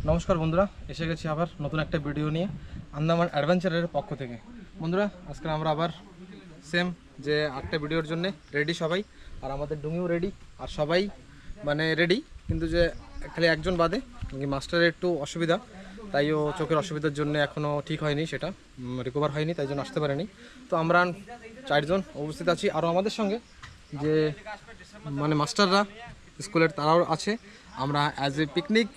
নমস্কার বন্ধুরা, এসে গেছি আবার নতুন একটা ভিডিও নিয়ে আন্দামান অ্যাডভেঞ্চারের পক্ষ থেকে। বন্ধুরা, আজকে আমরা আবার সেম যে একটা ভিডিওর জন্য রেডি সবাই, আর আমাদের ডুঙিও রেডি, আর সবাই মানে রেডি, কিন্তু যে খালি একজন বাদে মাস্টারের একটু অসুবিধা, তাইও চোখের অসুবিধার জন্য এখনও ঠিক হয়নি, সেটা রিকভার হয়নি, তাই জন্য আসতে পারেনি। তো আমরা 4 জন উপস্থিত আছি, আরও আমাদের সঙ্গে যে মানে মাস্টাররা স্কুলের তারাও আছে। আমরা অ্যাজ এ পিকনিক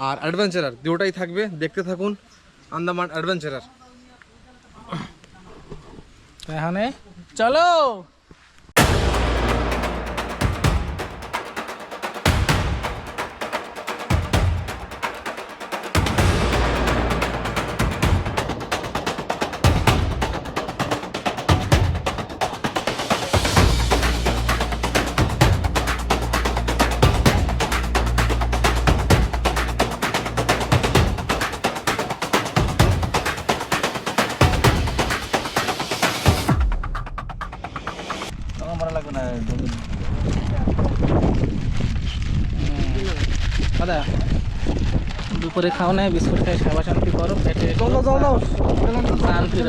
আর অ্যাডভেঞ্চারার দুটোটাই থাকবে, দেখতে থাকুন আন্দামান অ্যাডভেঞ্চারার। এখানে চলো। দাদা দুপুরে খাও না, বিস্কুট খাই, সেবা শান্তি করো, পেটে শান্তি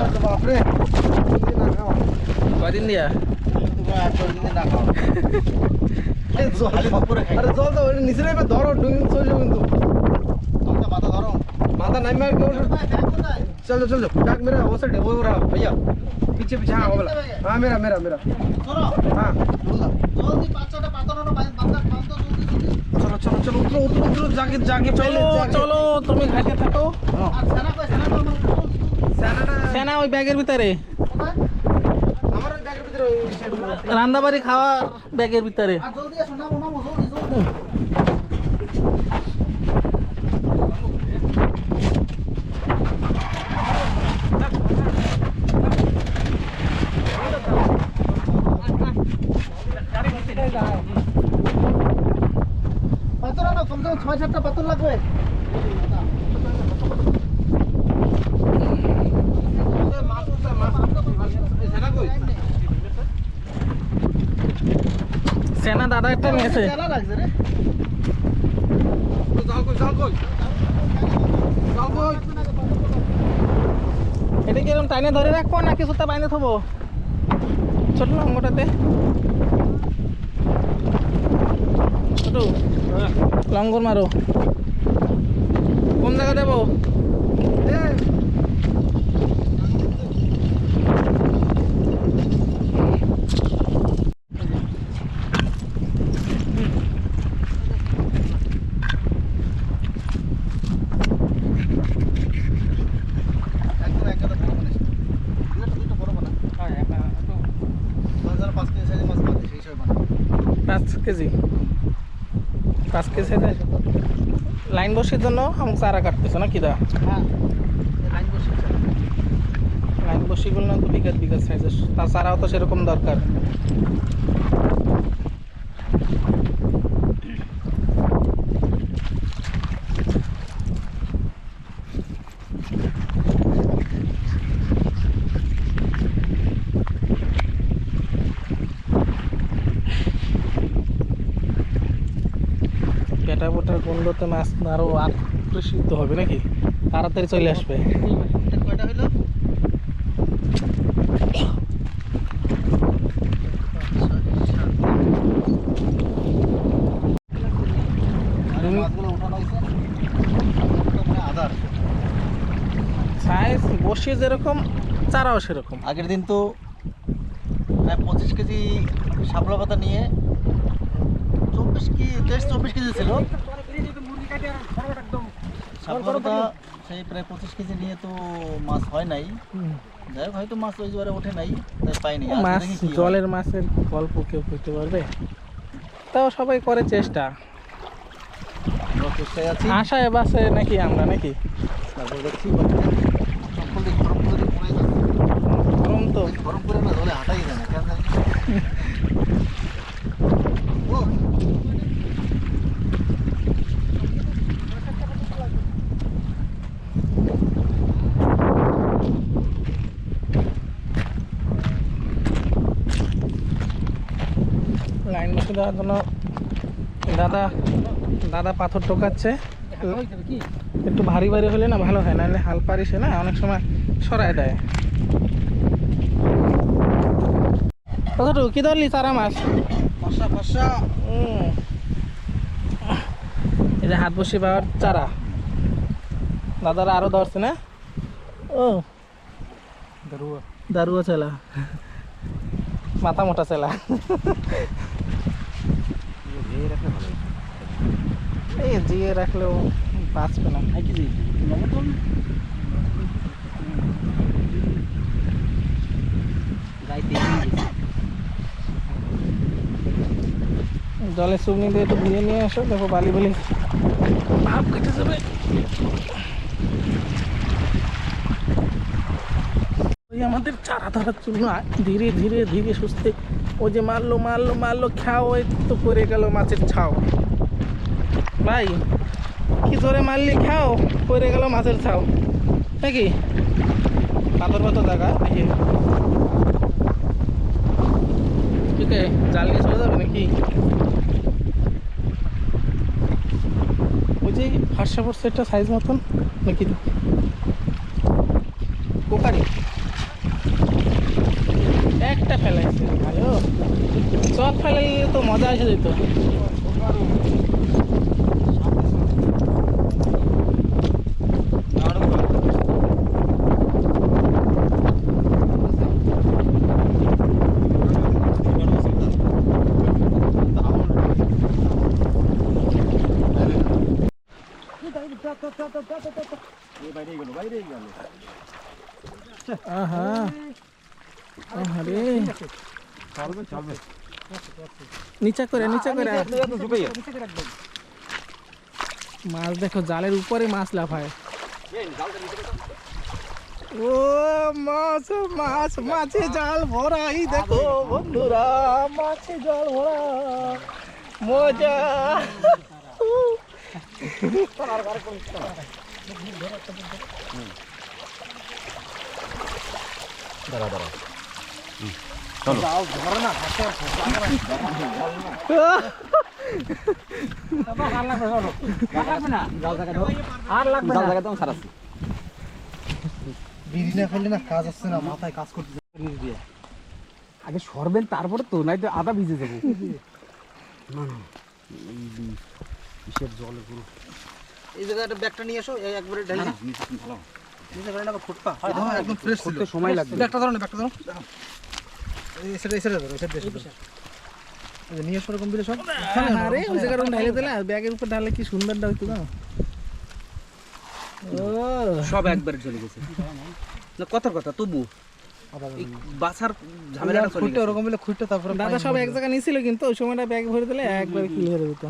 কদিন দিয়া माता नहीं मैं चलो चलो बैग मेरा वो से वो रहा भैया, पीछे पीछे। हाँ वो वाला, हाँ मेरा मेरा मेरा हाँ चलो चलो चलो उतरो उतरो उतरो जाके जाके চলো চলো, তুমি ঘাটে থাকো। সেনা ওই ব্যাগের ভিতরে, আমার ব্যাগের ভিতরে রান্দাবাড়ি খাওয়া ব্যাগের ভিতরে। কমসে কম 6-7টা পাথর লাগবে। সেনা দাদা একটা নিয়েছে। এটা কি এরকম টাইনে ধরে রাখবো না কিছুটা বাইনে থবো? ছোট লঙ্গটাতে ছোট লঙ্গর মারো। কোন জায়গা দেবো? কেজি 5 কেজি লাইন বসির জন্য আমাকে চারা কাটতেছে না কিদা? লাইন বসি গুলো না তো বিঘাত বিঘাত সাইজের, তার চারাও তো সেরকম দরকার। পেটা পোটার গন্ধতে মাছ আরো আকর্ষিত হবে নাকি, তাড়াতাড়ি চলে আসবে। কয়টা হইলো? সাইজ বসিয়ে যেরকম চারাও সেরকম। আগের দিন তো 25 কেজি শাপলা পাতা নিয়ে 24 কেজি ছিল শাপলা পাতা, সেই প্রায় 25 কেজি নিয়ে তো মাছ হয় নাই। যাই হোক, হয়তো মাছ ওই জোয়ারে ওঠে নাই, তাই পাইনি। মাছ জলের মাছের গল্প কেউ করতে পারবে? তাও সবাই করে চেষ্টা, চেষ্টায় আছি। আশায় বাসে নাকি আমরা নাকি? তারপর দেখছি গরম তো গরম করে না, জলে হাঁটাই যায় না কেন জানি না। লাইন বসে দেওয়ার জন্য দাদা দাদা পাথর টোকাচ্ছে, একটু ভারী ভারী হলে না ভালো হয়, নাহলে হাল পারিসে না অনেক সময় সরায় দেয়। কতটুকু কি ধরলি চারা মাছ? এই যে হাত বসে পাওয়ার চারা দাদারা আরো ধরছে না? ও দারুয়া চেলা, মাথা মোটা চেলা। এই জিয়ে রাখলেও বাঁচবে না। জলে চুগনি দিয়ে একটু ধুয়ে নিয়ে আসো, দেখো বালি বালি ভাব কেটে যাবে। ওই আমাদের চারা ধরার জন্য ধীরে ধীরে ধীরে সুস্থে ওই যে মারলো মারলো মারলো খাও, ওই তো পড়ে গেল মাছের ছাও। ভাই কি জোরে মারলি খাও, পড়ে গেল মাছের ছাও নাকি? পাথর পাথর জায়গা নাকি? ঠিক আছে, জাল নিয়ে চলে যাবে নাকি? ওই যে হার্সাপুর সেটটা সাইজ মতন নাকি কোকারি একটা ফেলাইছে ভালো, চক ফেলাইলে তো মজা এসে যেত। আহা আরে নিচা করে নিচা করে মাছ দেখো, জালের উপরে মাছ লাফায়। ও মাছ মাছ মাছে জাল ভরা, এই দেখো বন্ধুরা মাছে জাল ভরা, মজা। আগে সরবেন তারপরে তো, নাই তো আদা ভিজে যাবো। এই জায়গাটা ব্যাগটা নিয়ে এসো, এই একবারে ঢালি না নিচে করে না ফুটপা একদম ফ্রেশ ছিল, সময় লাগবে। ব্যাগটা ধরো না, ব্যাগটা ধরো, এই সেটা ধরো, সেটা এই নিয়ে এসো এরকম দিলে সব। আরে ওই জায়গাটা ঢালে দিলে ব্যাগের উপর ঢালে কি সুন্দরটা হইতো না? ও সব একবারে চলে গেছে না, কথার কথা তবু এই বাছার ঝামেলাটা চলে খুঁটে গেছে। ওরকম বলে খুঁটে তারপরে দাদা সব এক জায়গায় নিয়েছিল, কিন্তু ওই সময়টা ব্যাগ ভরে দিলে একবারে ক্লিয়ার হয়ে যেত।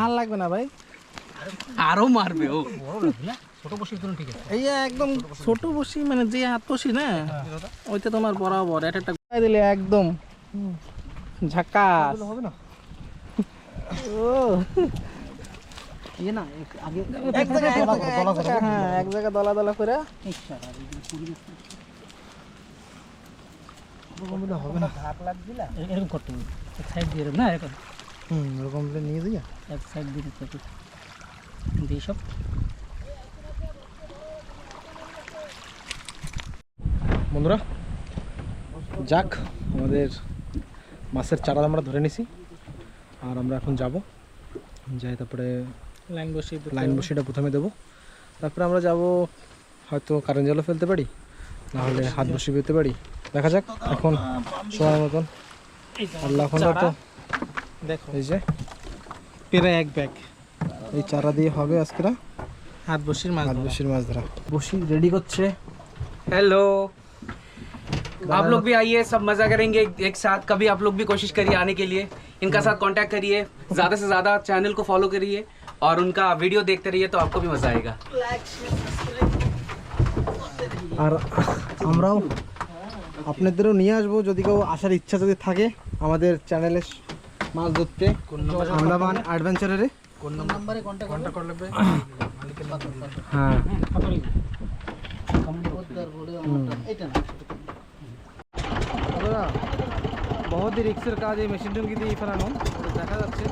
আর লাগবে না ভাই, আরো মারবে ও। এই যে একদম ছোট বসি, মানে যে হাত বসি না ওইটা তোমার বরাবর এটা একটা গায়ে দিলে একদম ঝাকাস হবে না। ও ইয়ে না আগে এক জায়গায় দলা দলা করে ওরকম বলে হবে না। এরকম করতে হবে, এক সাইড দিয়ে না এরকম, ওরকম বলে নিয়ে যাই। এক সাইড দিয়ে দিতে হবে দিয়ে সব। বন্ধুরা যাক, আমাদের মাছের চারা আমরা ধরে নিছি, আর আমরা এখন যাব, যাই তারপরে লাইন বসিটা প্রথমে দেবো, তারপরে আমরা যাব, হয়তো কারেন্ট জালও ফেলতে পারি, নাহলে হাত বসি পেতে পারি, দেখা যাক এখন সময় মতন। আল্লাহ এখন তো দেখো এই যে পেরে এক ব্যাগ এই চারা দিয়ে হবে আজকে হাত বসির মাছ হাত বসির মাছ ধরা। বসি রেডি করছে। हेलो, आप लोग भी आइए, सब मजा करेंगे एक साथ। कभी आप लोग भी कोशिश करिए आने के लिए, इनका साथ कांटेक्ट करिए, ज़्यादा से ज़्यादा चैनल को फॉलो करिए और उनका वीडियो देखते रहिए, तो आपको भी मज़ा आएगा। আর আমরাও আপনাদেরও নিয়ে আসবো, যদি কেউ আসার ইচ্ছা যদি থাকে আমাদের চ্যানেলে মাছ ধরতে, আন্দামান অ্যাডভেঞ্চারে। কোন নাম্বারে কন্টাক্ট করলে হ্যাঁ বহুত ही রিক্সের কাজ এই মেশিন টুঙ্গি দিয়ে ফেলানো দেখা যাচ্ছে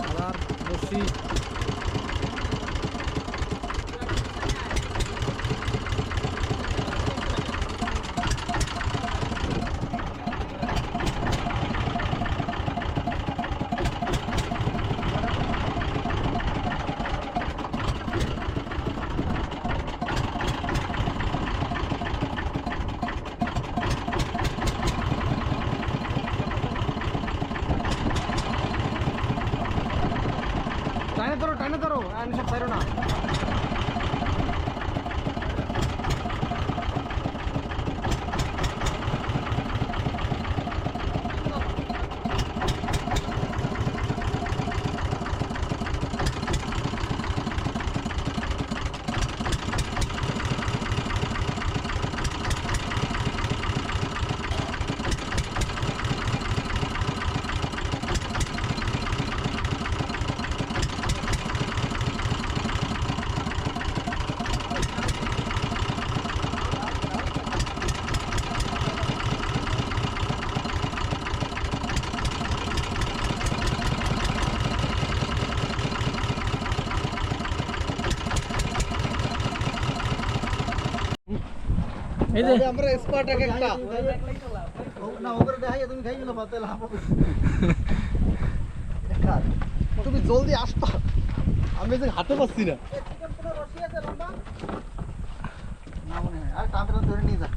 আবার রশি টানে ধরো আমি সব পারো না এই যে আমরা স্পট এক একটা না ওগুলো দেখাই তুমি খাই না পাতে লাভ হবে তুমি জলদি আসবা আমি যে হাঁটতে পারছি না না মনে হয় আর টাকা ধরে নিয়ে যা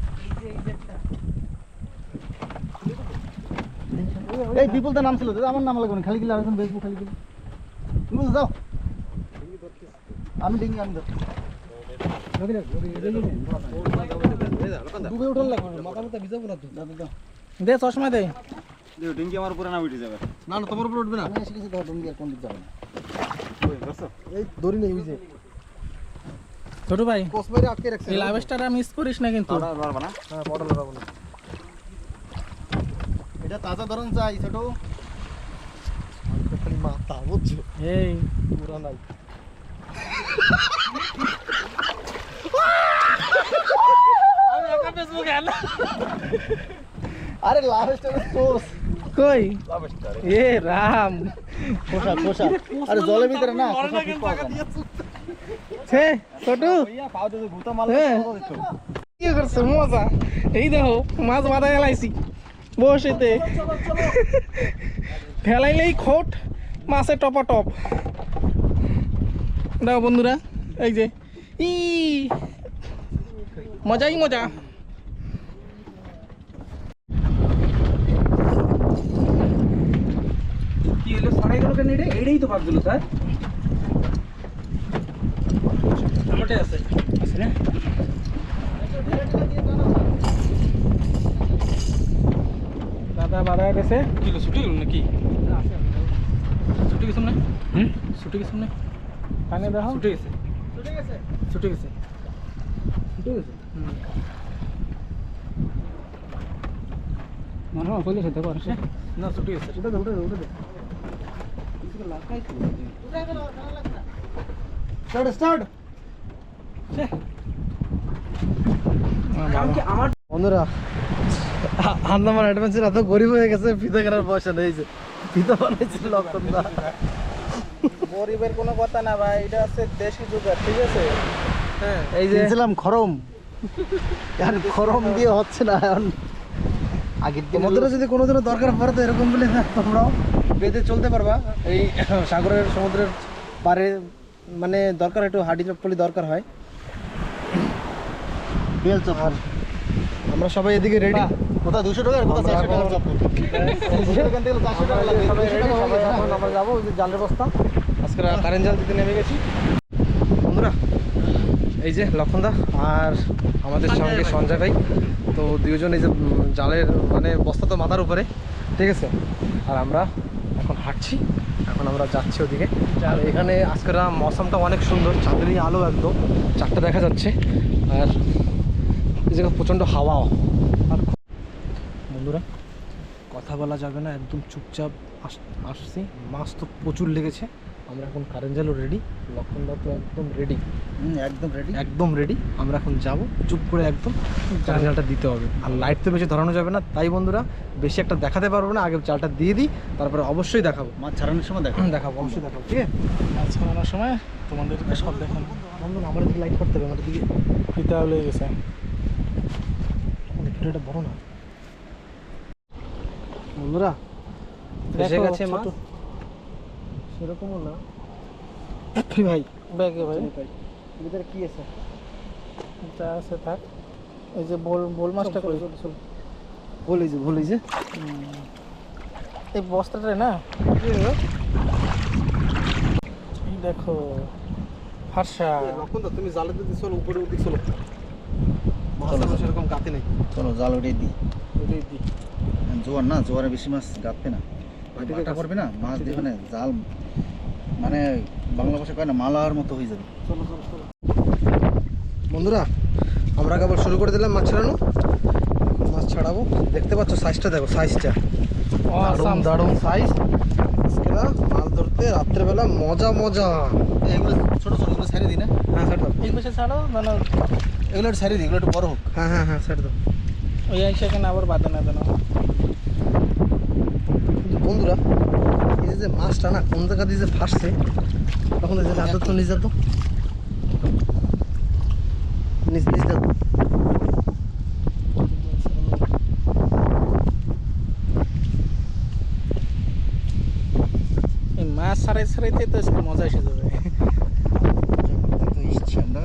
এই বিপুলটা নাম ছিল আমার নাম লাগবে না খালি গেলে আরেকজন বেসবো খালি গেলে তুমি যাও আমি ডিঙ্গি আমি ধর ডুবে উঠার লাগবে মাথা মাথা ভিজাবো না তো দে চশমা দে ডিঙ্গি আমার উপরে না উঠে যাবে না না তোমার উপর উঠবে না আমি এসে কিছু ধর ডিঙ্গি আর কোন দিক যাবে না এই দড়ি নেই বুঝে ছোট ভাই কোস মেরে আটকে রাখছে এই লাভেস্টার মিস করিস না কিন্তু মারবা না হ্যাঁ পড়া লাগাবো না এটা তাজা ধরন চাই ছোট খালি মাথা বুঝছো এই পুরা নাই আমি একা ফেসবুক গেল আরে লাভেস্টার সোস কই লাভেস্টার এ রাম কোষা কোষা আরে জলের ভিতরে না কোষা খুব পাওয়া যায় ছে ছোট ইয়া পাও তো ভূতা মাল হ্যাঁ। কি করছে মজা এই দেখো মাছ বাঁধা গেলাইছি বসেতে ফেলাইলেই খোট মাছের টপা টপ দেখো বন্ধুরা এই যে ই মজাই মজা কি হলো সাড়ে 11 কেন এটা এইটাই তো ভাবছিল স্যার মোটে আছে আছে না দাদা বাড়া গেছে কি হলো ছুটি গেল নাকি ছুটি গেছ না হুম ছুটি গেছ না কানে দেখো ছুটি গেছে ছুটি গেছে ঠিক আছে মনে হয় কইলে সেটা করছে না ছুটি গেছে উঠে দে উঠে দে স্টার্ট স্টার্ট আমার বন্ধুরা আন্দামান অ্যাডভেঞ্চার এত গরিব হয়ে গেছে ফিতা কেনার পয়সা নেই যে ফিতা বানাইছিল লক্ষণ দা গরিবের কোনো কথা না ভাই এটা হচ্ছে দেশি জোগাড় ঠিক আছে হ্যাঁ এই যে কিনছিলাম খরম আর খরম দিয়ে হচ্ছে না এখন আগের দিন তোমাদের যদি কোনোদিনও দরকার পড়ে তো এরকম বলে তোমরাও বেঁধে চলতে পারবা এই সাগরের সমুদ্রের পারে মানে দরকার একটু হাডি চপ্পলি দরকার হয় বেল চপ্পল আমরা সবাই এদিকে রেডি কোথা 200 টাকা আর কোথা 400 টাকার চপ্পল এখান থেকে 400 টাকা লাগবে আমরা যাবো ওই যে জালের বস্তা আজকে কারেন্ট জাল দিতে নেমে গেছি বন্ধুরা এই যে লক্ষণদা আর আমাদের সঙ্গে সঞ্জয় ভাই তো দুজন এই যে জালের মানে বস্তা তো মাথার উপরে ঠিক আছে আর আমরা এখন হাঁটছি এখন আমরা যাচ্ছি ওদিকে আর এখানে আজকের মৌসমটা অনেক সুন্দর চাঁদনি আলো একদম চারটা দেখা যাচ্ছে আর এই জায়গায় প্রচণ্ড হাওয়াও আর বন্ধুরা কথা বলা যাবে না, একদম চুপচাপ আসছি। মাছ তো প্রচুর লেগেছে। আমরা এখন কারেন্ট জালও রেডি, লক্ষণদা তো একদম রেডি, একদম রেডি। একদম রেডি। আমরা এখন যাব চুপ করে, একদম কারেন্ট জালটা দিতে হবে। আর লাইট তো বেশি ধরানো যাবে না, তাই বন্ধুরা বেশি একটা দেখাতে পারবো না, আগে জালটা দিয়ে দিই, তারপরে অবশ্যই দেখাবো। মাছ ছাড়ানোর সময় দেখো। দেখাবো, অবশ্যই দেখাবো, ঠিক আছে? মাছ ছাড়ানোর সময় তোমাদেরকে সব দেখানো। বন্ধু আমার দিকে লাইট করতে হবে, আমার দিকে ফিতা লেগে গেছে। ভিডিওটা বড় না বন্ধুরা, ভেসে দেখো, গেছে মাছ, ছোট। সেরকমও না ভাই। ব্যাগে ভাই ভিতরে কি আছে? যা আছে থাক। এই যে বোল মাছটা করি। ভুলি যে এই বস্তাটা না, এই দেখো ফারসা। লক্ষণ দা তুমি জালে দিতে চলো, উপরে উঠে চলো। মাছ চলো, তো চলো। সেরকম গাতে নেই, চলো জাল উঠে দিই। ওটাই দিই। জোয়ার না, জোয়ারে বেশি মাছ গাঁথবে না, মাটিতে বাটা গাছ- করবে না, মাছ দিয়ে মানে জাল মানে বাংলা ভাষায় কয় না মালার মতো হয়ে যাবে। চলো চলো চলো বন্ধুরা, আমরা কেবল শুরু করে দিলাম মাছ ছাড়ানো। মাছ ছাড়াবো, দেখতে পাচ্ছ সাইজটা, দেখো সাইজটা, দারুণ দারুণ সাইজ। আজকে না মাছ ধরতে রাত্রেবেলা মজা মজা। এগুলো ছোট ছোট এগুলো ছাড়িয়ে দিই না, হ্যাঁ ছাড় দাও, এই পাশে ছাড়ো মানে এগুলো একটু ছাড়িয়ে দিই, এগুলো একটু বড় হোক। হ্যাঁ হ্যাঁ হ্যাঁ ছাড় দাও। ওই সেখানে আবার বাঁধে না দেন। কিন্তু বন্ধুরা, এই যে মাছটা না কোন জায়গা দিয়ে যে ফাঁসছে, তখন এই যে হাত তো নিজ তো নিজ নিজ দাও। এই মাছ ছাড়াইতে তো আজকে মজা এসে যাবে। তো ইচ্ছে আমরা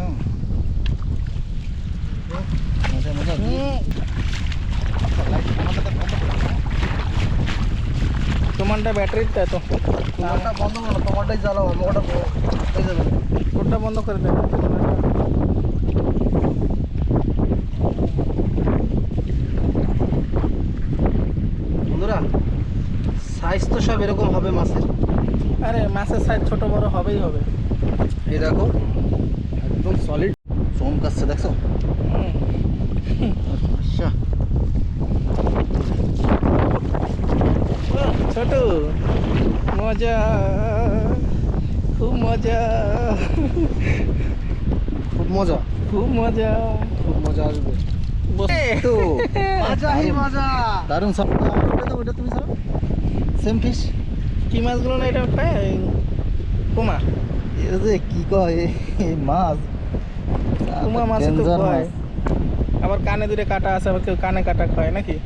মজা মজা তোমারটা ব্যাটারিটা তো তোমারটা বন্ধ করো, তোমারটাই জ্বালাও, আমারটা হয়ে যাবে। কোনটা বন্ধ করে দেবে। বন্ধুরা সাইজ তো সব এরকম হবে মাছের। আরে মাছের সাইজ ছোট বড় হবেই হবে। এই দেখো একদম সলিড চমকাচ্ছে, দেখছো? আচ্ছা ছোট মজা, খুব মজা, খুব মজা, খুব মজা। খুব মজা আসবে তো মজাই মজা। দারুণ সব। ওটা তুমি ছাড়ো, সেম ফিশ। কি মাছগুলো না এটা খায়? কুমা এই যে কি কয় এই মাছ, কুমা মাছ তো Danger খায়। মাছ। আবার কানে দূরে কাটা আছে, আবার কেউ কানে কাটা খায় নাকি?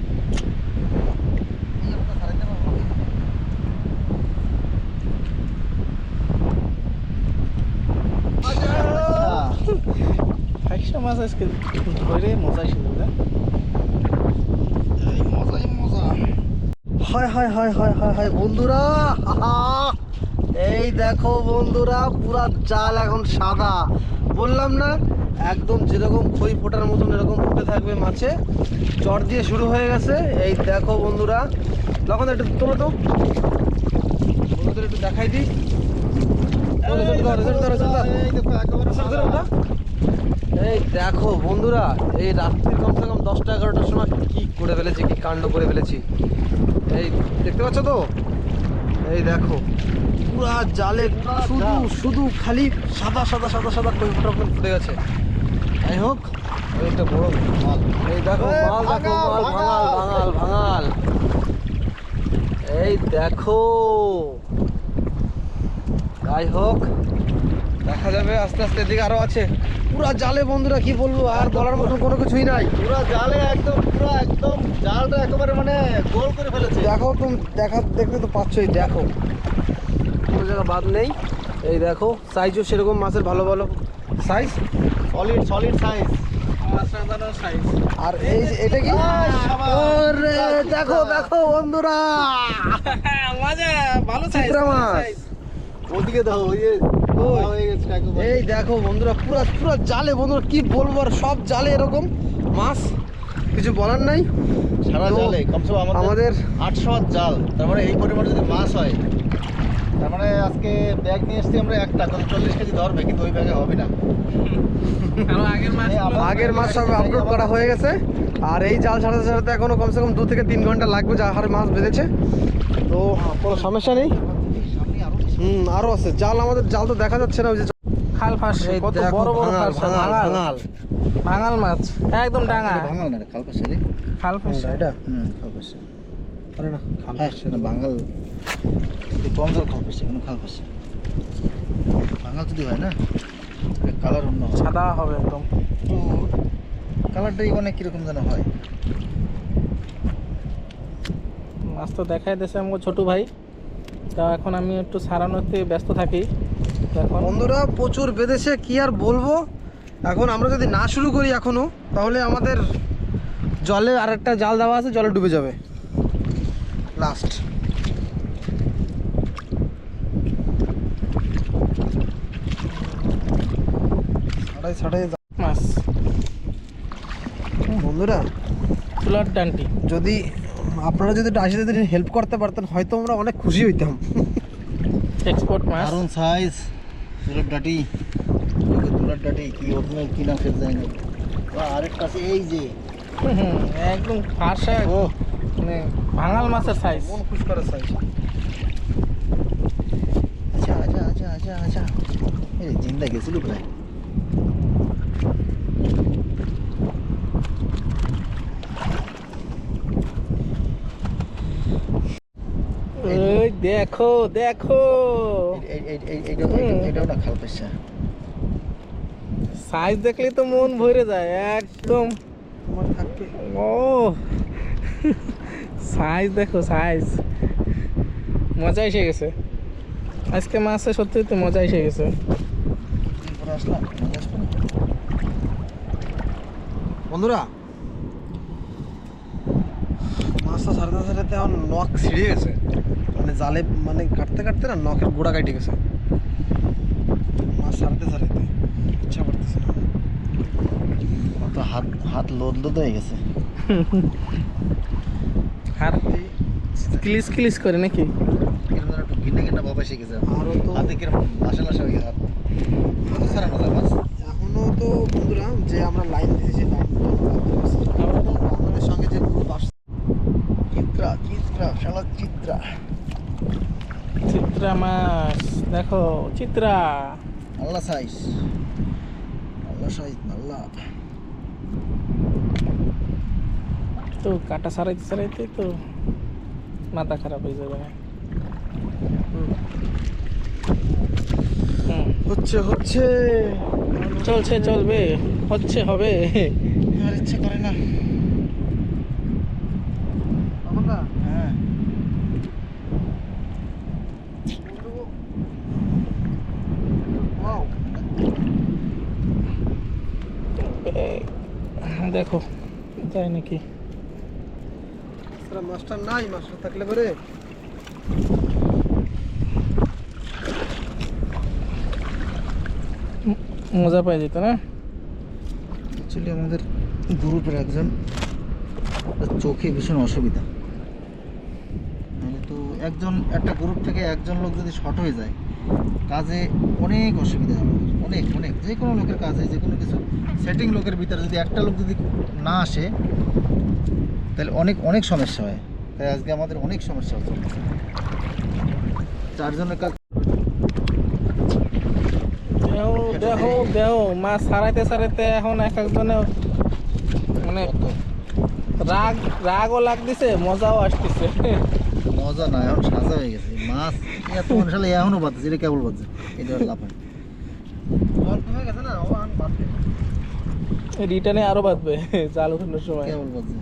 একশো মাছ আজকে ধরে মজা এসে যাবে। মজাই মজা। হায় হায় হায় হায় হায় হায় বন্ধুরা, আহা! এই দেখো বন্ধুরা, পুরা জাল এখন সাদা। বললাম না একদম যেরকম খই ফোটার মতন এরকম ফুটে থাকবে মাছে। চর দিয়ে শুরু হয়ে গেছে। এই দেখো বন্ধুরা, লখন একটু তোলো তো বন্ধুদের, একটু দেখাই দিই। এই দেখো বন্ধুরা, এই রাত্রি কমসে কম 10টা-11টার সময় কি করে ফেলেছি, কি কাণ্ড করে ফেলেছি। এই দেখতে পাচ্ছ তো, এই দেখো পুরা জালে শুধু শুধু খালি সাদা সাদা সাদা সাদা কই ফোটা ফুটে গেছে। যাই হোক, একটা বড় মাল। এই দেখো মাল, দেখো মাল, ভাঙাল ভাঙাল ভাঙাল। এই দেখো, যাই হোক দেখা যাবে আস্তে আস্তে, এদিকে আরো আছে। পুরা জালে বন্ধুরা, কি বলবো আর, বলার মতন কোনো কিছুই নাই। পুরো জালে একদম, পুরো একদম জালটা একেবারে মানে গোল করে ফেলেছে। দেখো তুমি, দেখতে তো পাচ্ছই, দেখো কোনো জায়গা বাদ নেই। এই দেখো সাইজও সেরকম মাছের ভালো ভালো সাইজ, সলিড সলিড সাইজ। অসাধারণ সাইজ। আর এই যে এটা কি, আরে দেখো দেখো বন্ধুরা, মজা, ভালো সাইজ। চিত্রা মাছ। ওদিকে দাও, ওই যে ওই। হয়ে গেছে একেবারে। এই দেখো বন্ধুরা, পুরা পুরা জালে বন্ধুরা, কি বলবো আর, সব জালে এরকম মাছ, কিছু বলার নাই। সারা তো জালে কমসে কম আমাদের আমাদের 800 জাল, তার মানে এই পরিমাণে যদি মাছ হয় তার মানে আজকে ব্যাগ নিয়ে এসেছি আমরা একটা, কত 40 কেজি ধরবে, কিন্তু ওই ব্যাগে হবে না। কারণ আগের মাছ সব আপলোড করা হয়ে গেছে, আর এই জাল ছাড়াতে ছাড়াতে এখনো কমসে কম 2 থেকে 3 ঘন্টা লাগবে, যা হারে মাছ বেঁধেছে। তো কোনো সমস্যা নেই। সামনে আরো বেশি। আরো আছে জাল, আমাদের জাল তো দেখা যাচ্ছে না। ওই যে খাল ফাঁসছে, এই কত দেখো, বড় বড় ভাঙাল, ফাঁসছে, ভাঙাল, ভাঙাল ভাঙাল। ভাঙাল মাছ একদম ডাঙা। ভাঙাল না রে, খাল পাশে রে। খাল ফাঁসছে। এটা খাল পাশে। আরে না, খাল হ্যাঁ না, বাঙাল কম জল খাল পাশে, কোনো খাল পাশে। বাঙাল যদি হয় না, কালার অন্য হয়। সাদা হবে একদম। তো কালারটাই অনেক কিরকম যেন হয়। মাছ তো দেখাই দিয়েছে আমাকে ছোট ভাই, তা এখন আমি একটু সারানোতে ব্যস্ত থাকি। এখন বন্ধুরা প্রচুর বেঁধেছে, কি আর বলবো। এখন আমরা যদি না শুরু করি এখনো, তাহলে আমাদের জলে আরেকটা জাল দেওয়া আছে, জলে ডুবে যাবে লাস্ট। ছাড়াই ছাড়াই মাছ বন্ধুরা, তুলার ডান্টি। যদি আপনারা যদি আসে যদি হেল্প করতে পারতেন, হয়তো আমরা অনেক খুশি হইতাম। এক্সপোর্ট মাছ। দারুণ সাইজ, তুলার ডাটি, তুলার ডাটি কি অরিজিনাল কি না ফের যায় না। আরেকটা আছে এই যে, একদম ফাঁসা, ও মানে ভাঙাল মাছের সাইজ। মন খুশ করার সাইজ। আচ্ছা আচ্ছা আচ্ছা আচ্ছা আচ্ছা, এই জিন্দা গেছিল প্রায়। ওই দেখো দেখো, এটাও না খাল পেশা। সাইজ দেখলেই তো মন ভরে যায় একদম। আমার থাকবে ও সাইজ দেখো, সাইজ। মজা এসে গেছে আজকে মাছে, সত্যি তো মজা এসে গেছে। পরে আসলাম, মজা আসবে না? বন্ধুরা, মাছটা ছাড়তে ছাড়তে এখন নখ ছিঁড়ে গেছে, মানে জালে মানে কাটতে কাটতে না নখের গোড়া কাটে গেছে। মাছ ছাড়তে ছাড়তে ইচ্ছা করতেছে না। তো হাত হাত লোদ লোদ হয়ে গেছে। আর ক্লিস ক্লিস করে নাকি? কিরম যেন একটু ঘিন্না ঘিন্না ভাব এসে গেছে। আরও তো হাতে কিরম লাসা লাসা হয়ে গেছে হাত। কত ছাড়ানো যায় মাছ? এখনো তো বন্ধুরা, যে আমরা লাইন দিয়েছি আমাদের সঙ্গে যে গ্রুপ আসছে, চিত্রা চিত্রা শালা চিত্রা, চিত্রা মাছ দেখো, চিত্রা। আল্লাহ সাইজ, আল্লাহ সাইজ, আল্লাহ। তো কাটা সারাইতে সারাইতে তো মাথা খারাপ হয়ে যাবে না। হচ্ছে হচ্ছে চলছে, চলবে, হচ্ছে, হবে। আর ইচ্ছে করে না। আমরা হ্যাঁ ওয়াও, দেখো তাই নাকি? মাস্টার নাই, মাস্টার থাকলে পরে মজা পাই যেত না। অ্যাকচুয়ালি আমাদের গ্রুপের একজন চোখে ভীষণ অসুবিধা। নাহলে তো একটা গ্রুপ থেকে একজন লোক যদি শর্ট হয়ে যায়, কাজে অনেক অসুবিধা হয় আমাদের, অনেক অনেক। যে কোনো লোকের কাজে, যে কোনো কিছু সেটিং লোকের ভিতরে যদি একটা লোক যদি না আসে, তাহলে অনেক অনেক সমস্যা হয়। তাই আজকে আমাদের অনেক সমস্যা হচ্ছে। 4 জনের কাজ। দেখো দেখো দেখো, মাছ সারাইতে সারাইতে এখন এক একজনে মানে রাগও লাগতেছে, মজাও আসতেছে। মজা না, এখন সাজা হয়ে গেছে মাছ। এত মানুষ এখনো বাঁধছে, এটা কেবল বাঁধছে, এটা লাফায়। অল্প হয়ে গেছে না, ও আন বাড়বে। রিটার্নে আরো বাঁধবে জাল উঠানোর সময়। কেবল বাঁধছে।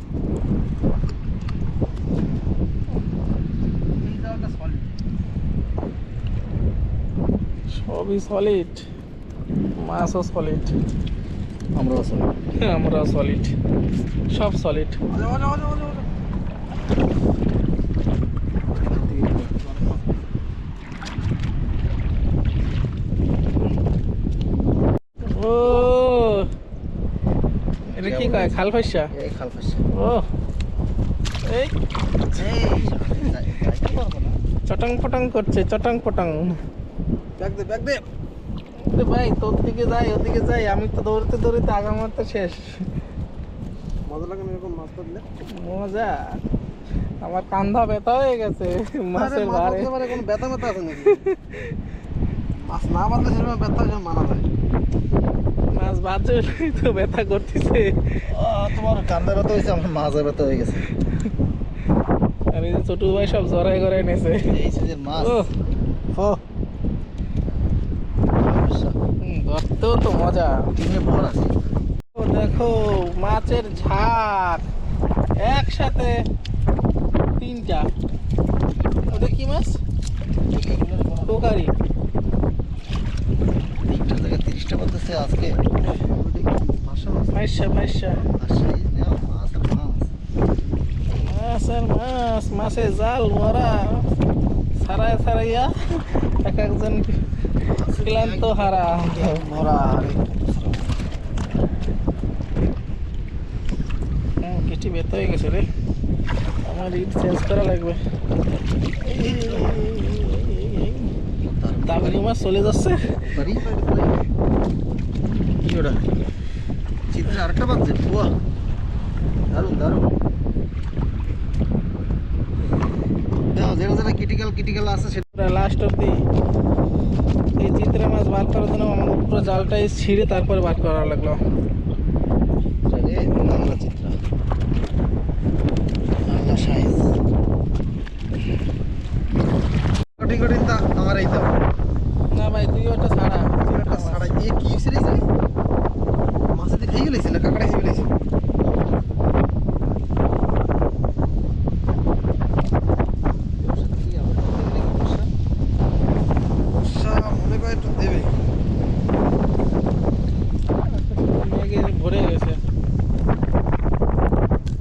এই জালটা সলিড। সবই সলিড, মাছও সলিড, আমরাও চলি। আমরাও সলিড, সব সলিড। ও এটা কি কয়, খাল ফাইসা? এই খাল পাশে। ও এই যাইতে পারবো না। চটং ফটং করছে, চটং ফটং। ব্যাগ দে, ব্যাগ দে। আরে ভাই তোর দিকে যাই, ওদিকে যাই, আমি তো দৌড়তে দৌড়তে আগামার তো শেষ। মজা লাগে না এরকম মাছ ধরলে? মজা, আমার কান্ধা ব্যথা হয়ে গেছে মাছের ভারে। কোনো ব্যথা ব্যথা আছে নাকি? মাছ না বাঁধলে সেরকম ব্যথা হয়, মানা যায়। মাছ বাজে তো ব্যথা করতেছে। তোমার কান্দা ব্যথা হয়েছে, আমার মাজা ব্যথা হয়ে গেছে। আর এই যে ছোট ভাই সব জড়াই করে এনেছে। এই সিজের মাছ ও ধরতেও তো মজা। টিমে ভর আছে। ও দেখো মাছের ঝাঁক একসাথে 3টা। ওটা কি মাছ? টোকারি। 3টার জায়গায় 30টা করতেছে আজকে। ফাইসা ফাইসা রাজশাহী নেওয়া মাছ আর মাছ। মাছ আর মাছ, মাছের জাল ভরা ছাড়াই ছাড়াইয়া এক একজন ক্লান্ত হারা। ভরা কেটি ব্যথা হয়ে গেছে রে, আমার ইট চেঞ্জ করা লাগবে। দামি মাছ চলে যাচ্ছে। বাড়ি কি ওটা? চিত্রে আরেকটা বাজছে। বাহ, দারুণ দারুণ। দেখো যেটা যেটা ক্রিটিক্যাল আছে সেটা লাস্ট অব্দি এই চিত্রে মাছ বার করার জন্য আমাকে পুরো জালটাই ছিঁড়ে তারপরে বার করা লাগলো। বাংলা চিত্রা, বাংলা সাইজ। কঠিন তা আমার এই দাও না ভাই তুই ওটা ছাড়া, একটা সারা ইয়ে কি সিরিজ রে? মাছে দিয়ে খেয়ে গেলেছে না কাঁকড়া খেয়ে গেলেছে? মনে করে একটু দেবে। মেঘে ভরে গেছে।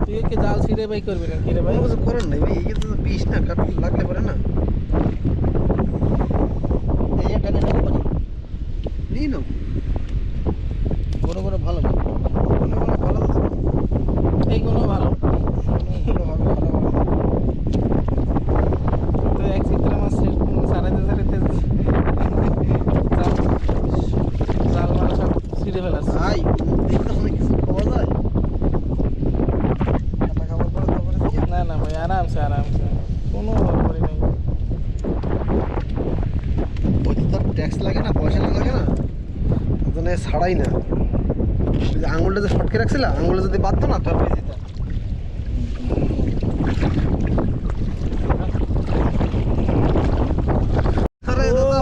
তুই কি জাল ছিঁড়ে বাই করবি না কি রে ভাই? ভাই কিছু করার নাই ভাই, এই তো বিষ না, কাটতে লাগলে পারে না। এই একটা নিয়ে নেবো পারি নিয়ে নাও। বড় বড় ভালো ভালো এইগুলো ভালো। তো এক চিত্রা মাছ সারাইতে সারাইতে জাল মাছ সব ছিঁড়ে ফেলাচ্ছে। ভাই দেখতে অনেক কিছু খাওয়া যায়। কাটা খাবার পরে তারপরে দিয়ে না না ভাই আরামসে আরামসে, কোনো হড়বড়ি নেই। ওই তো তার ট্যাক্স লাগে না, পয়সা লাগে না, ওখানে ছাড়াই না। ওই যে আঙুলটা যে ফটকে রাখছিল, আঙুলে যদি বাঁধতো না তার হয়ে যেত। আরে দাদা,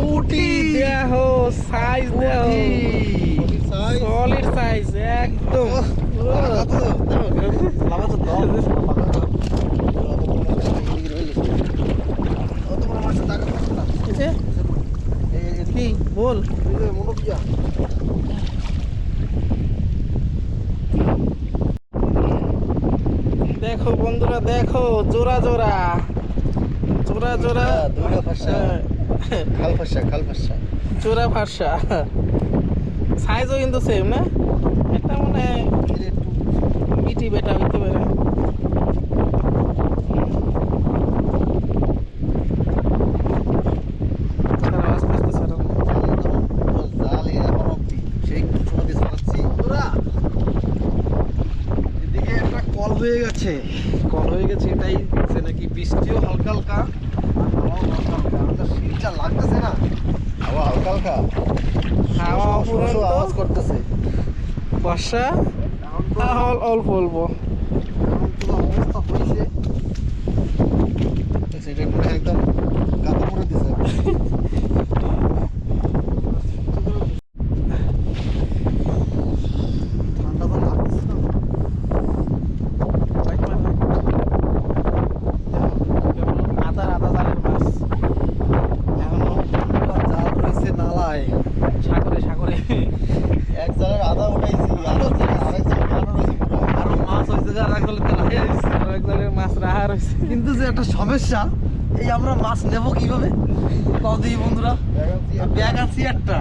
পুঁটি দেখো সাইজ দেখো, সলিড সাইজ একদম। কি বল? দেখো বন্ধুরা দেখো, জোড়া জোড়া জোড়া জোড়া দুইটা ফাঁসা, খাল ফাঁসা। জোড়া ফাঁসা। সাইজও কিন্তু সেম না, এটা মানে বিটি বেটা হইতে পারে। ছাড়াও, আস্তে আস্তে ছাড়াও। জাল এখন অব্দি সেই সময় চালাচ্ছি। এদিকে একটা কল হয়ে গেছে, এটাই যে নাকি বৃষ্টিও হালকা হালকা, শীতটা লাগতেছে না, হাওয়া হালকা হালকা হাওয়া অফুরন্ত, আওয়াজ করতেছে। বর্ষা অল্প অল্প। অবস্থা হয়েছে সেটা মনে হয় একদম কাদা পরে দিছে। ঠান্ডা তো লাগতেছে না। আদা জালের মাছ এখনো জাল রয়েছে নালায়, সাগরে এক জালের আদা উঠাইছি, আরেক জালের আনো রয়েছে পুরো। আরো মাছ হয়েছে যে আর এক জালে তেল হয়ে গেছে। আর এক জালের মাছ রাহা রয়েছে। কিন্তু যে একটা সমস্যা, এই আমরা মাছ নেব কিভাবে কও দেখি বন্ধুরা? ব্যাগ আনছি একটা,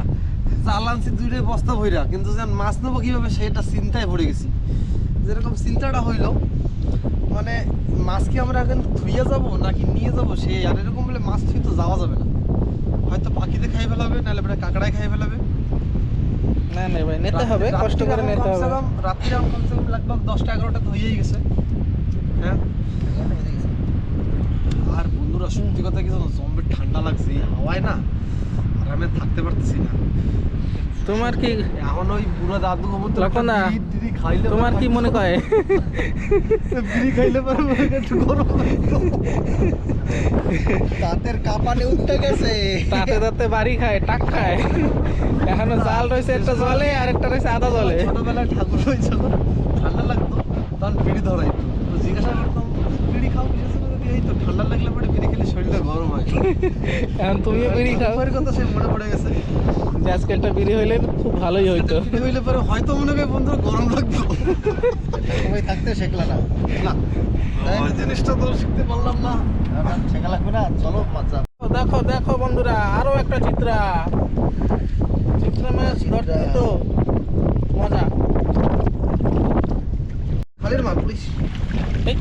জাল আনছি 2 বস্তা ভইরা, কিন্তু যে মাছ নেবো কিভাবে সেটা চিন্তায় পড়ে গেছি। যেরকম চিন্তাটা হইলো, মানে মাছ কি আমরা এখন ধুইয়া যাবো নাকি নিয়ে যাবো সে আর এরকম বলে মাছ থুই তো যাওয়া যাবে না, হয়তো পাখিতে খাই ফেলাবে নাহলে বেটা কাঁকড়ায় খাই ফেলাবে। না না ভাই নিতে হবে, কষ্ট করে নিতে হবে। রাত্রিরে কমসে কম লাগভগ 10টা-11টা তো হয়েই গেছে। হ্যাঁ আর বন্ধুরা সত্যি কথা কি জানো, জম্বির ঠান্ডা লাগছে এই হাওয়ায় না, আর আমি থাকতে পারতেছি না। তোমার কি এখন ওই বুড়ো দাদু মতো লক্ষণদা, দিদি খাইলে তোমার কি মনে করে বিড়ি খাইলে পরে মনে হয় একটু গরম দাঁতের কাঁপানি উঠে গেছে। তাতে তাতে বাড়ি খায়, টাক খায়। এখনো জাল রয়েছে একটা জলে আর একটা রয়েছে আদা জলে। ছোটবেলায় ঠাকুর হয়েছে ঠান্ডা লাগতো তখন বিড়ি ধরাইতো, তো জিজ্ঞাসা করতাম বিড়ি খাও কিসের জন্য, এই তো ঠান্ডা লাগলে পরে বিড়ি খেলে শরীরটা গরম হয়। এখন তুমিও বিড়ি খাও। পরে কথা সে মনে পড়ে গেছে যে আজকে একটা বিড়ি হইলে খুব ভালোই হইতো। বিড়ি হইলে পরে হয়তো মনে হয় বন্ধুরা গরম লাগতো, সবাই থাকতে শেখলা না, না ওই জিনিসটা তো শিখতে পারলাম না। শেখা লাগবে না, চলো মজা। দেখো দেখো বন্ধুরা, আরো একটা চিত্রা মাছ ধরতে তো মজা। খালির মা পুলিশ এই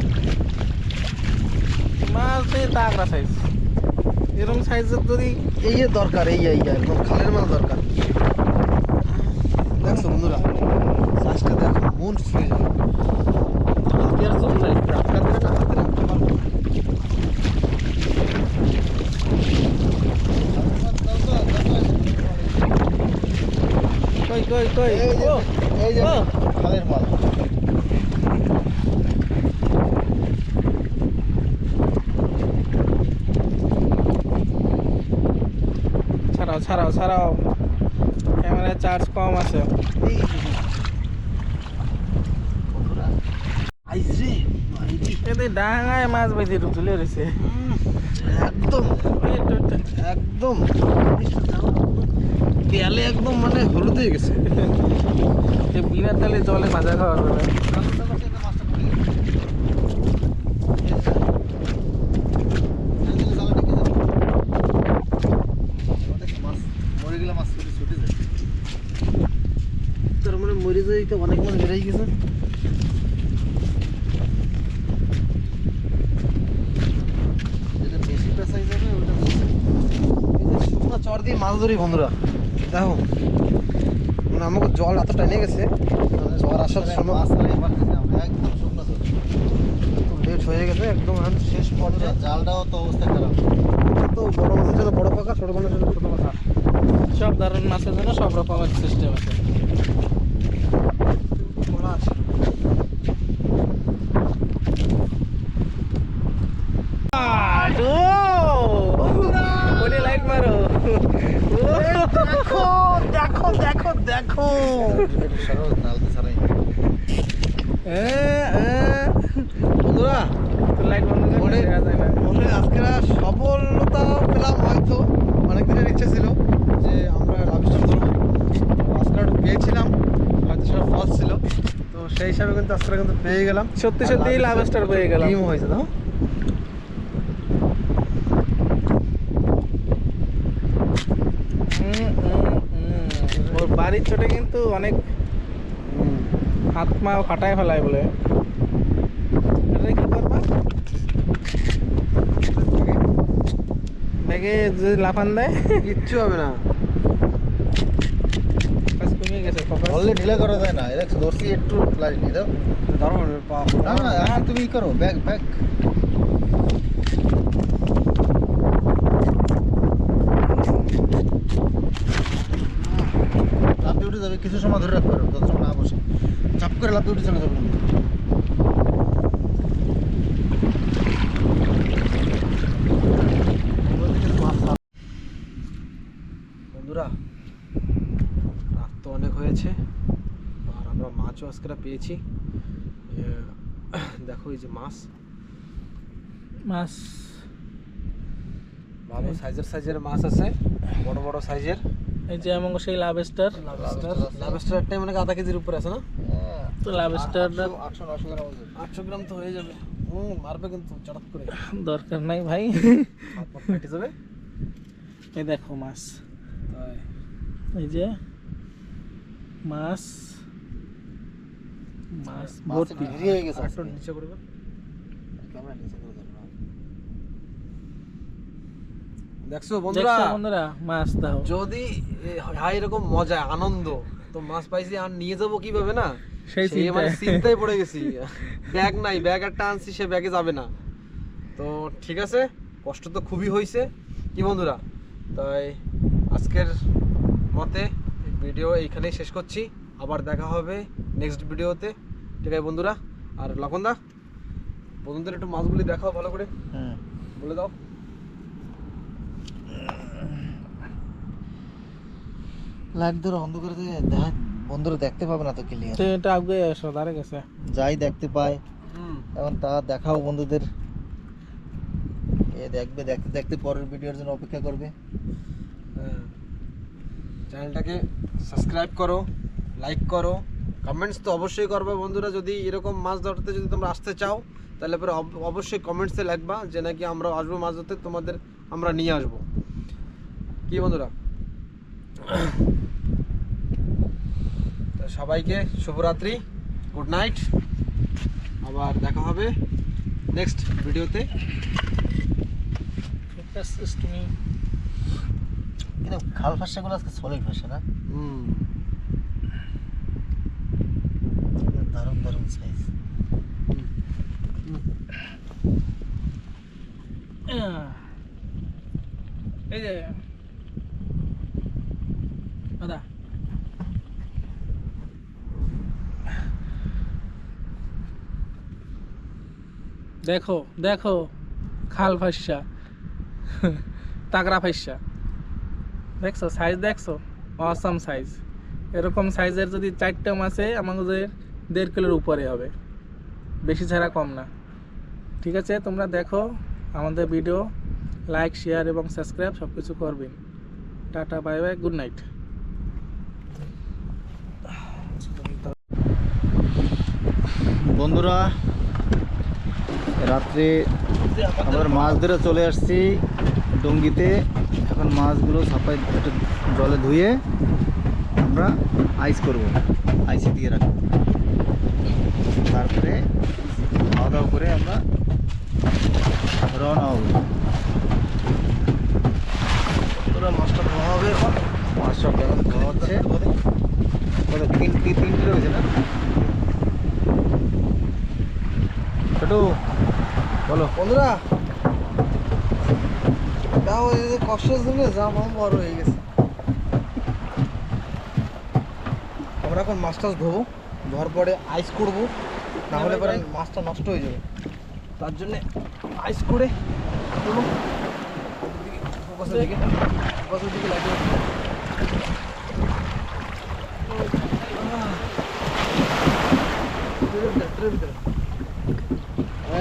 মাছ দিয়ে তাগড়া সাইজ, এরকম সাইজের যদি এই দরকার, এই একদম খালের মাল দরকার। দেখছো বন্ধুরা চাষটা দেখো মন ফ্রেশ হয়ে গেল। হাতে আর জল নাই, টাটকা দিলে না হাতে রাখতে পারবো। কই কই কই ও এই যে ও খালের মাল। ছাড়াও ছাড়াও ছাড়াও, ক্যামেরায় চার্জ কম আছে। আইজরে এতে ডাঙায় মাছ বেঁধে তুলে রয়েছে একদম একদম তেলে একদম মানে হলুদ হয়ে গেছে। বিনা তেলে জলে ভাজা খাওয়ার বেলা। মরে গেলে মাছ ছুটে যায়। তার মানে মরে যাই তো অনেক মাছ বেড়ে গেছে। যেটা বেশি পেঁচাই যাবে ওটা শুকনো চর দিয়ে মাছ ধরি বন্ধুরা, দেখো মানে আমাকে জল এত টাইনে গেছে, জ্বর আসার সময় মাছ নাই পারতেছি আমরা, একদম শুকনো ছিল। লেট হয়ে গেছে একদম এখন শেষ পর্যায়ে। জালটাও তো অবস্থা খারাপ। তো বড় মাছের জন্য বড় পাকা, ছোট মাছের জন্য ছোট পাকা। সব ধরনের মাছের জন্য সব রকমের সিস্টেম আছে। খোলা আছে। ওরে লাইট মারো। দেখো দেখো দেখো দেখো নালতে ছাড়াই বন্ধুরা, লাইট বন্ধ করে দেখা যায় না। বলে আজকে সফলতা পেলাম, হয়তো অনেক দিনের ইচ্ছে ছিল যে আমরা লাভিস্টার ধরবো, আজকে একটু পেয়েছিলাম, হয়তো সেটা ফলস ছিল, তো সেই হিসাবে কিন্তু আজকে কিন্তু পেয়ে গেলাম। সত্যি সত্যি লাভস্টার পেয়ে গেলাম। ডিম হয়েছে না ওর বাড়ির ছোটে কিন্তু অনেক হাত মা ফাটায় ফেলায় বলে। এটা কি করবা ব্যাগে যদি লাফান দেয় কিচ্ছু হবে না। ফোকাস কমে গেছে, ফোকাস ধরলে ঢিলা করা যায় না, এটা ধরছি একটু লাইনি দাও। ধরো না না এখন তুমি ই করো, ব্যাগ ব্যাগ লাফে উঠে যাবে, কিছু সময় ধরে রাখতে পারো যতক্ষণ না বসে, চাপ করে লাফে উঠে চলে যাবে। বন্ধুরা রাত তো অনেক হয়েছে আর আমরা মাছও আজকে পেয়েছি। দেখো এই যে মাছ, মাছ ভালো সাইজের মাছ আছে, বড় বড় সাইজের। এই যে আমাকে সেই লাভস্টার লাভস্টারটাই মানে আধা কেজির উপরে আছে না? তো লাভস্টার 800-900 গ্রাম ওজন। 800 গ্রাম তো হয়ে যাবে। মারবে কিন্তু চড়াত করে, দরকার নাই ভাই। হাত পা কেটে যাবে। এই দেখো মাছ, তাই এই যে মাছ মাছ মাছ ভর্তি। ভিড়ি হয়ে গেছে একটু নিচে করবে। ক্যামেরা নিচে করে ধরো। দেখছো বন্ধুরা, দেখছো বন্ধুরা মাছ দাও। যদি হয় এরকম মজা আনন্দ, তো মাছ পাইছি আর নিয়ে যাবো কিভাবে না, সেই সেই মানে চিন্তায় পড়ে গেছি। ব্যাগ নাই, ব্যাগ একটা আনছি, সে ব্যাগে যাবে না। তো ঠিক আছে, কষ্ট তো খুবই হয়েছে কি বন্ধুরা। তাই আজকের মতে ভিডিও এইখানেই শেষ করছি, আবার দেখা হবে নেক্সট ভিডিওতে। ঠিক আছে বন্ধুরা। আর লখনদা, বন্ধুদের একটু মাছগুলি দেখাও ভালো করে, বলে দাও। লাইট ধরো অন্ধকারে দেখা, বন্ধুরা দেখতে পাবে না তো ক্লিয়ার। তো এটা আগে এসো দাঁড়ে গেছে। যাই দেখতে পায় এখন তা দেখাও বন্ধুদের। এ দেখবে, দেখতে দেখতে পরের ভিডিওর জন্য অপেক্ষা করবে। চ্যানেলটাকে সাবস্ক্রাইব করো, লাইক করো, কমেন্টস তো অবশ্যই করবে বন্ধুরা। যদি এরকম মাছ ধরতে যদি তোমরা আসতে চাও, তাহলে পরে অবশ্যই কমেন্টসে লিখবা যে নাকি আমরা আসবো মাছ ধরতে, তোমাদের আমরা নিয়ে আসবো। কি বন্ধুরা, তো সবাইকে শুভরাত্রি, গুড নাইট, আবার দেখা হবে নেক্সট ভিডিওতে। তুমি কিন্তু খাল ভাষাগুলো আজকে সলিড ভাষা না, দারুণ দারুণ সাইজ। এই যে দাদা দেখো দেখো, খাল ফাইসা তাগড়া ফাইসা, দেখছো সাইজ, দেখছো অসাম সাইজ। এরকম সাইজের যদি 4টে মাছে আমাদের 1.5 কিলোর উপরে হবে, বেশি ছাড়া কম না। ঠিক আছে, তোমরা দেখো আমাদের ভিডিও, লাইক শেয়ার এবং সাবস্ক্রাইব সব কিছু করবেন। Tata, bye bye, good night. বন্ধুরা, রাত্রে আমরা মাছ ধরে চলে আসছি ডঙ্গিতে। এখন মাছগুলো সাফাই একটু জলে ধুয়ে আমরা আইস করব, আইসে দিয়ে রাখবো। তারপরে খাওয়া দাওয়া করে আমরা রওনা হব। মাছটা ধোয়া হবে, এখন মাছ সব এখন ধোয়া হচ্ছে। কত 3 কিলো হয়েছে না ছোটু? বলো বন্ধুরা, তাও এই যে কষ্টের জন্য জামা বড় হয়ে গেছে। আমরা এখন মাছ টাছ ধোবো, ধোয়ার পরে আইস করবো, না হলে পরে মাছটা নষ্ট হয়ে যাবে। তার জন্যে আইস করে দেবো। ফোকাসের দিকে লাগিয়ে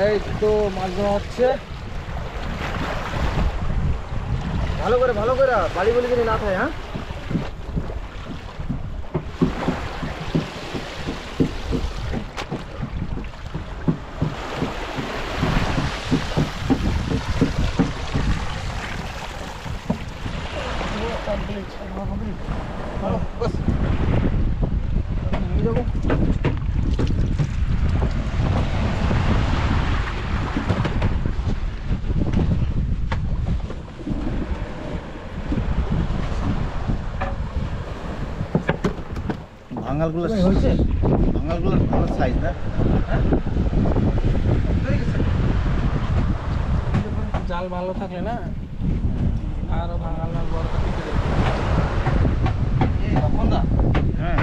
এই তো মাছ ধরা হচ্ছে। ভালো করে বাড়ি বলি যদি না থাকে। হ্যাঁ, বাস নিয়ে যাবো। ভাঙালগুলো হয়েছে, ভাঙালগুলো ভালো সাইজ না? জাল ভালো থাকলে না আরো ভাঙাল বড় হ্যাঁ।